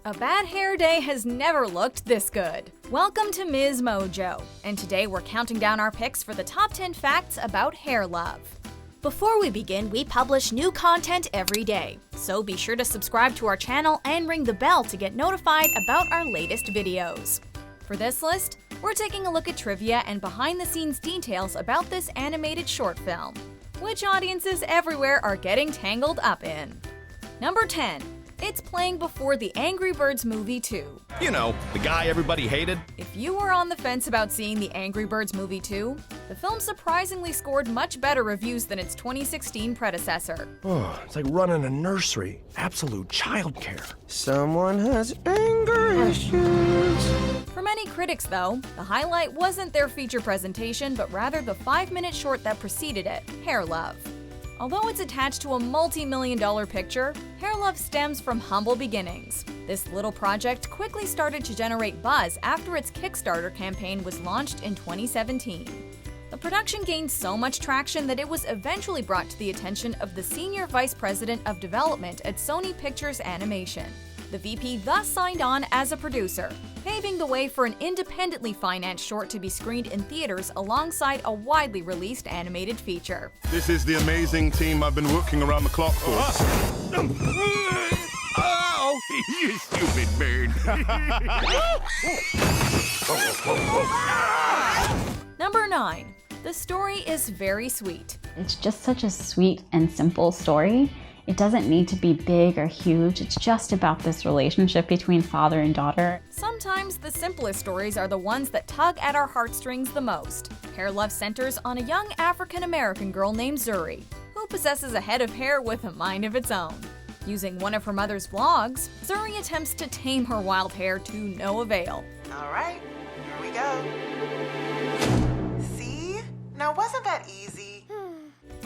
A bad hair day has never looked this good. Welcome to MsMojo, and today we're counting down our picks for the top 10 facts about hair love. Before we begin, we publish new content every day, so be sure to subscribe to our channel and ring the bell to get notified about our latest videos. For this list, we're taking a look at trivia and behind-the-scenes details about this animated short film, which audiences everywhere are getting tangled up in. Number 10. It's playing before the Angry Birds movie 2. You know, the guy everybody hated. If you were on the fence about seeing the Angry Birds movie 2, the film surprisingly scored much better reviews than its 2016 predecessor. Oh, it's like running a nursery. Absolute childcare. Someone has anger issues. For many critics, though, the highlight wasn't their feature presentation, but rather the 5-minute short that preceded it, Hair Love. Although it's attached to a multi-million-dollar picture, Hair Love stems from humble beginnings. This little project quickly started to generate buzz after its Kickstarter campaign was launched in 2017. The production gained so much traction that it was eventually brought to the attention of the Senior Vice President of Development at Sony Pictures Animation. The VP thus signed on as a producer, paving the way for an independently financed short to be screened in theaters alongside a widely released animated feature. This is the amazing team I've been working around the clock for. Oh, you stupid bird. Number 9. The story is very sweet. It's just such a sweet and simple story. It doesn't need to be big or huge. It's just about this relationship between father and daughter. Sometimes the simplest stories are the ones that tug at our heartstrings the most. Hair Love centers on a young African-American girl named Zuri, who possesses a head of hair with a mind of its own. Using one of her mother's vlogs, Zuri attempts to tame her wild hair to no avail. All right, here we go. See? Now wasn't that easy?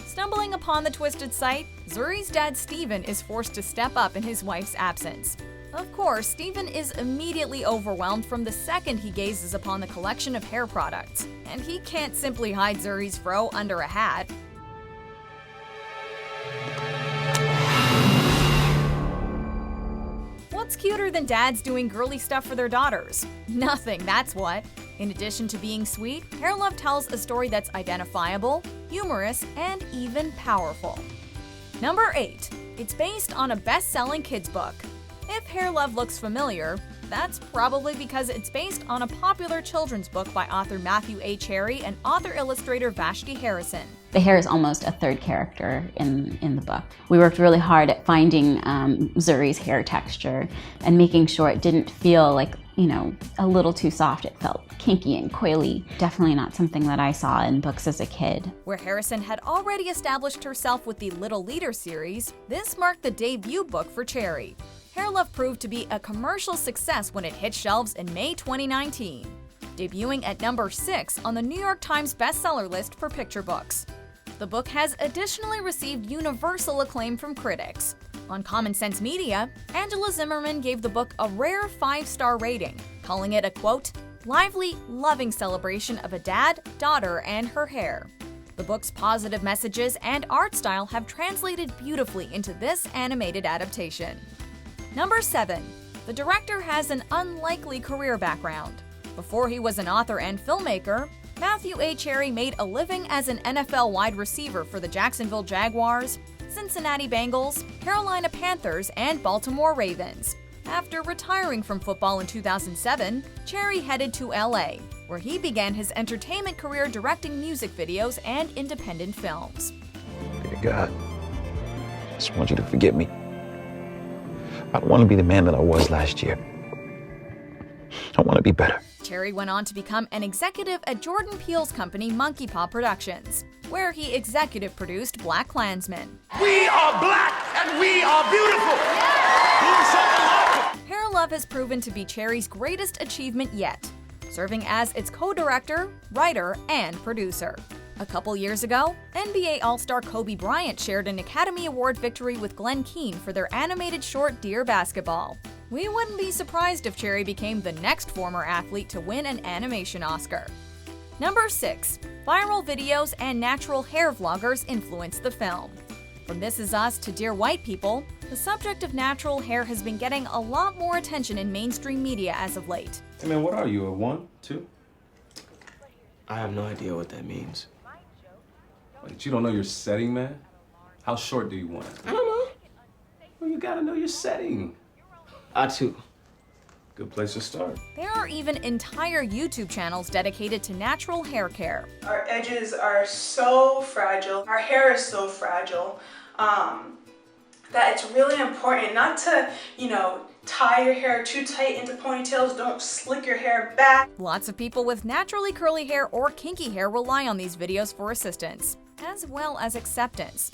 Stumbling upon the twisted sight, Zuri's dad Steven is forced to step up in his wife's absence. Of course, Steven is immediately overwhelmed from the second he gazes upon the collection of hair products, and he can't simply hide Zuri's fro under a hat. What's cuter than dads doing girly stuff for their daughters? Nothing, that's what. In addition to being sweet, Hair Love tells a story that's identifiable, humorous, and even powerful. Number 8. It's based on a best-selling kids book. If Hair Love looks familiar, that's probably because it's based on a popular children's book by author Matthew A. Cherry and author-illustrator Vashti Harrison. The hair is almost a third character in the book. We worked really hard at finding Zuri's hair texture and making sure it didn't feel like, a little too soft. It felt kinky and coily. Definitely not something that I saw in books as a kid. Where Harrison had already established herself with the Little Leader series, this marked the debut book for Cherry. Hair Love proved to be a commercial success when it hit shelves in May 2019, debuting at number 6 on the New York Times bestseller list for picture books. The book has additionally received universal acclaim from critics. On Common Sense Media, Angela Zimmerman gave the book a rare 5-star rating, calling it a, quote, lively, loving celebration of a dad, daughter, and her hair. The book's positive messages and art style have translated beautifully into this animated adaptation. Number 7. The director has an unlikely career background. Before he was an author and filmmaker, Matthew A. Cherry made a living as an NFL wide receiver for the Jacksonville Jaguars, Cincinnati Bengals, Carolina Panthers, and Baltimore Ravens. After retiring from football in 2007, Cherry headed to LA, where he began his entertainment career directing music videos and independent films. Dear God, I just want you to forgive me. I don't want to be the man that I was last year. I want to be better. Cherry went on to become an executive at Jordan Peele's company Monkey Paw Productions, where he executive produced BlacKkKlansman. We are black and we are beautiful. Hair Love has proven to be Cherry's greatest achievement yet, serving as its co-director, writer, and producer. A couple years ago, NBA All-Star Kobe Bryant shared an Academy Award victory with Glenn Keane for their animated short Dear Basketball. We wouldn't be surprised if Cherry became the next former athlete to win an animation Oscar. Number 6. Viral videos and natural hair vloggers influenced the film. From This Is Us to Dear White People, the subject of natural hair has been getting a lot more attention in mainstream media as of late. Hey man, what are you, a 1, 2? I have no idea what that means. Wait, you don't know your setting, man? How short do you want it? I don't know. Well, you gotta know your setting. I too. Good place to start. There are even entire YouTube channels dedicated to natural hair care. Our edges are so fragile. Our hair is so fragile that it's really important not to, tie your hair too tight into ponytails. Don't slick your hair back. Lots of people with naturally curly hair or kinky hair rely on these videos for assistance, as well as acceptance.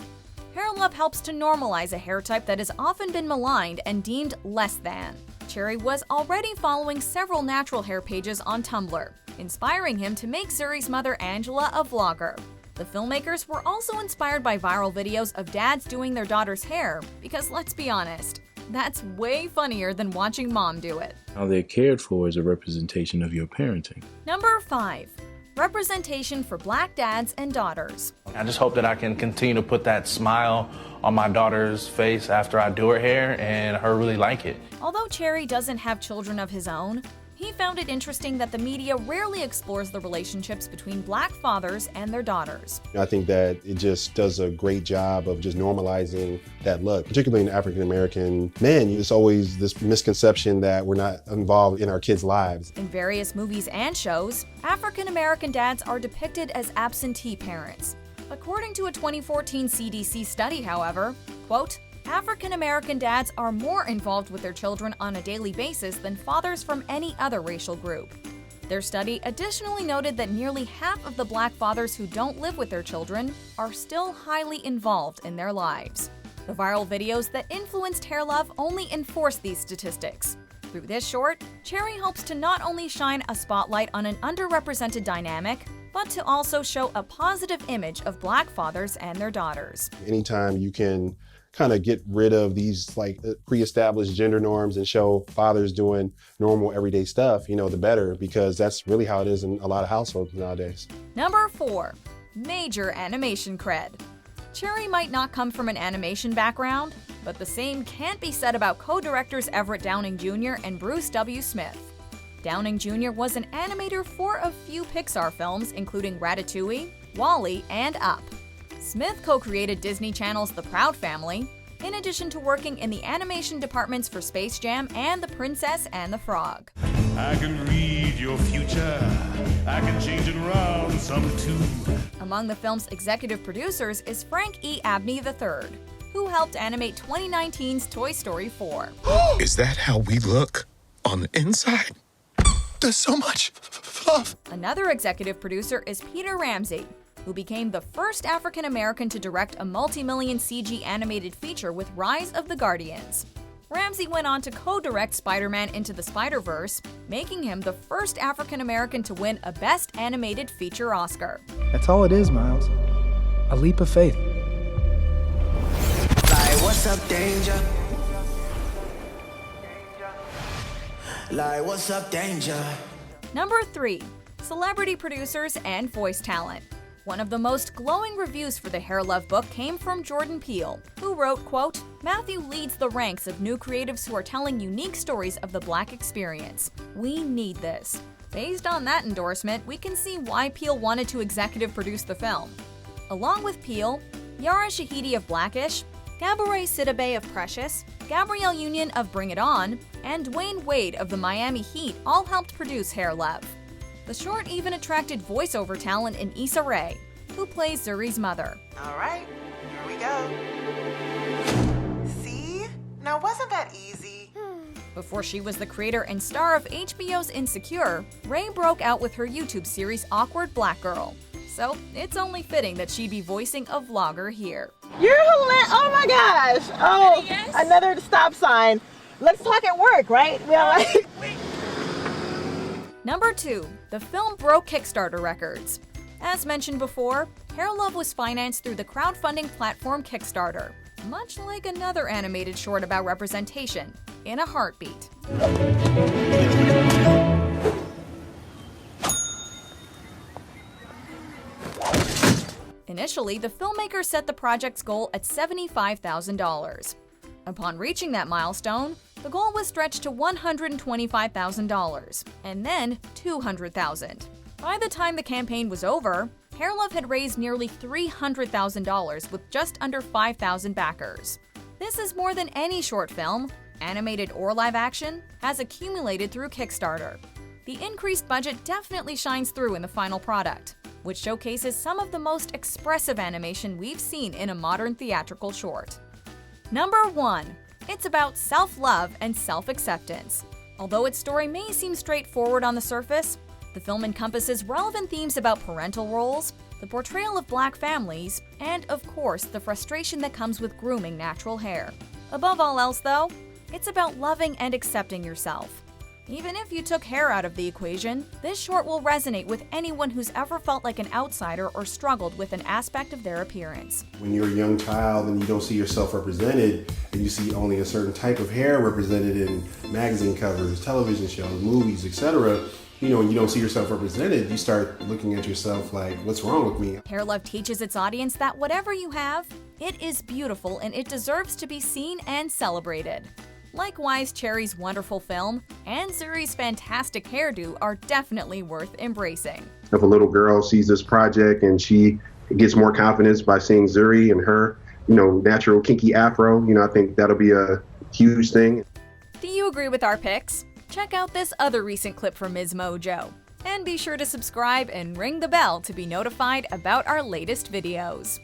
Hair Love helps to normalize a hair type that has often been maligned and deemed less than. Cherry was already following several natural hair pages on Tumblr, inspiring him to make Zuri's mother Angela a vlogger. The filmmakers were also inspired by viral videos of dads doing their daughter's hair, because let's be honest, that's way funnier than watching mom do it. How they're cared for is a representation of your parenting. Number 5. Representation for Black dads and daughters. I just hope that I can continue to put that smile on my daughter's face after I do her hair and her really like it. Although Cherry doesn't have children of his own, he found it interesting that the media rarely explores the relationships between Black fathers and their daughters. I think that it just does a great job of just normalizing that look, particularly in African-American men. There's always this misconception that we're not involved in our kids' lives. In various movies and shows, African-American dads are depicted as absentee parents. According to a 2014 CDC study, however, quote, African-American dads are more involved with their children on a daily basis than fathers from any other racial group. Their study additionally noted that nearly half of the Black fathers who don't live with their children are still highly involved in their lives. The viral videos that influenced Hair Love only enforce these statistics. Through this short, Cherry hopes to not only shine a spotlight on an underrepresented dynamic, but to also show a positive image of Black fathers and their daughters. Anytime you can kind of get rid of these pre-established gender norms and show fathers doing normal everyday stuff, the better, because that's really how it is in a lot of households nowadays. Number 4. Major animation cred. Cherry might not come from an animation background, but the same can't be said about co-directors Everett Downing Jr. and Bruce W. Smith. Downing Jr. was an animator for a few Pixar films, including Ratatouille, WALL-E, and Up. Smith co-created Disney Channel's The Proud Family, in addition to working in the animation departments for Space Jam and The Princess and the Frog. I can read your future. I can change it around some too. Among the film's executive producers is Frank E. Abney III, who helped animate 2019's Toy Story 4. Is that how we look on the inside? There's so much fluff. Another executive producer is Peter Ramsey, who became the first African American to direct a multi-million CG animated feature with Rise of the Guardians. Ramsey went on to co-direct Spider-Man Into the Spider-Verse, making him the first African American to win a Best Animated Feature Oscar. That's all it is, Miles. A leap of faith. Like, what's up, danger? Like, what's up, danger? Number 3. Celebrity producers and voice talent. One of the most glowing reviews for the Hair Love book came from Jordan Peele, who wrote, quote, Matthew leads the ranks of new creatives who are telling unique stories of the Black experience. We need this. Based on that endorsement, we can see why Peele wanted to executive produce the film. Along with Peele, Yara Shahidi of Blackish, Gabourey Sidibe of Precious, Gabrielle Union of Bring It On, and Dwayne Wade of the Miami Heat all helped produce Hair Love. The short even attracted voiceover talent in Issa Rae, who plays Zuri's mother. All right, here we go. See? Now, wasn't that easy? Before she was the creator and star of HBO's Insecure, Rae broke out with her YouTube series Awkward Black Girl. So it's only fitting that she'd be voicing a vlogger here. You're hilarious. Oh my gosh. Oh, yes. Another stop sign. Let's talk at work, right? Number 2. The film broke Kickstarter records. As mentioned before, Hair Love was financed through the crowdfunding platform Kickstarter, much like another animated short about representation, In a Heartbeat. Initially, the filmmakers set the project's goal at $75,000. Upon reaching that milestone, the goal was stretched to $125,000, and then $200,000. By the time the campaign was over, Hair Love had raised nearly $300,000 with just under 5,000 backers. This is more than any short film, animated or live action, has accumulated through Kickstarter. The increased budget definitely shines through in the final product, which showcases some of the most expressive animation we've seen in a modern theatrical short. Number 1. It's about self-love and self-acceptance. Although its story may seem straightforward on the surface, the film encompasses relevant themes about parental roles, the portrayal of Black families, and, of course, the frustration that comes with grooming natural hair. Above all else, though, it's about loving and accepting yourself. Even if you took hair out of the equation, this short will resonate with anyone who's ever felt like an outsider or struggled with an aspect of their appearance. When you're a young child and you don't see yourself represented, and you see only a certain type of hair represented in magazine covers, television shows, movies, etc., and you don't see yourself represented, you start looking at yourself like, what's wrong with me? Hair Love teaches its audience that whatever you have, it is beautiful and it deserves to be seen and celebrated. Likewise, Cherry's wonderful film and Zuri's fantastic hairdo are definitely worth embracing. If a little girl sees this project and she gets more confidence by seeing Zuri and her, natural kinky afro, I think that'll be a huge thing. Do you agree with our picks? Check out this other recent clip from MsMojo. And be sure to subscribe and ring the bell to be notified about our latest videos.